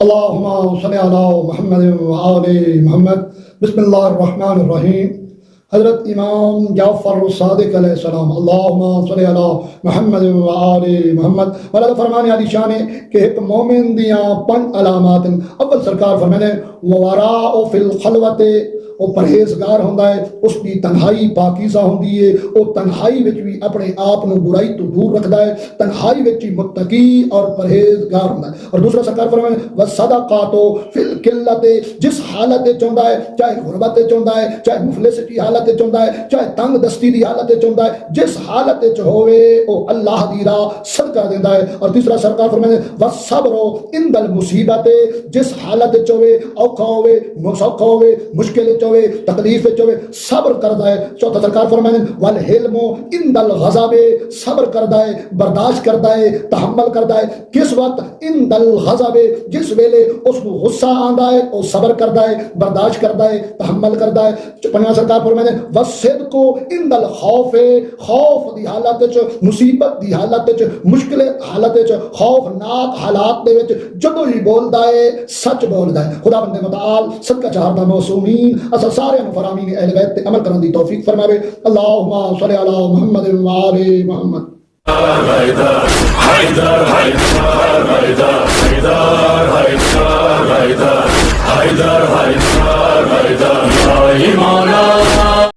اللهم صل علی محمد وآل محمد. بسم اللہ الرحمن الرحیم. حضرت امام جعفر صادق علیہ السلام اللہم صلی علی محمد وآل محمد. والا فرمانے علی شان ہے کہ ایک مومن دیاں 5 علامات. اول سرکار فرمانے وراء فی الخلوت، وہ پرہیزگار ہوندا ہے، اس کی تنہائی پاکیزہ ہوندی ہے، وہ تنہائی وچ بھی اپنے آپ نو برائی تو دور رکھدا ہے، تنہائی وچ بھی متقی اور پرہیزگار ہوندا ہے. اور دوسرا سرکار فرمانے والصدقات فی القلۃ، جس حالت وچ ہوندا ہے، چاہے غربت وچ ہوندا ہے، چاہے مفلس کی حالت وچ ہوندا ہے، چاہے تنگ دستی دی حالت وچ ہوندا ہے، جس حالت وچ ہوے او اللہ دی راہ صدقہ دیندا ہے. اور تیسرا سرکار فرمانے والصبر عند المصیبت، جس حالت وچ ہوے، اوکھا ہوے، مسوکھا ہوے، مشکل ہوے، تکلیف وچ ہوے، صبر کردا ہے. چوتھا سرکار فرمانے والحلم عند الغضب، صبر کردا ہے، برداشت کردا ہے، تحمل کردا ہے. کس وقت؟ عند الغضب، جس ویلے اس کو غصہ آندا ہے او صبر کردا ہے، برداشت کردا ہے، تحمل کردا ہے. پنجواں سرکار فرمانے والصدق عند الخوف، خوف دی حالت وچ، مصیبت دی حالت وچ، مشکل حالت وچ، خوفناک حالات دے وچ جدوں ہی بولدا ہے سچ بولدا ہے. خدا بندے متعال صدقہ چہاردا معصومین اسا سارے فرامین اہل بیت تے عمل کرن دی توفیق فرماوے. اللہم صلی علی محمد و آل محمد.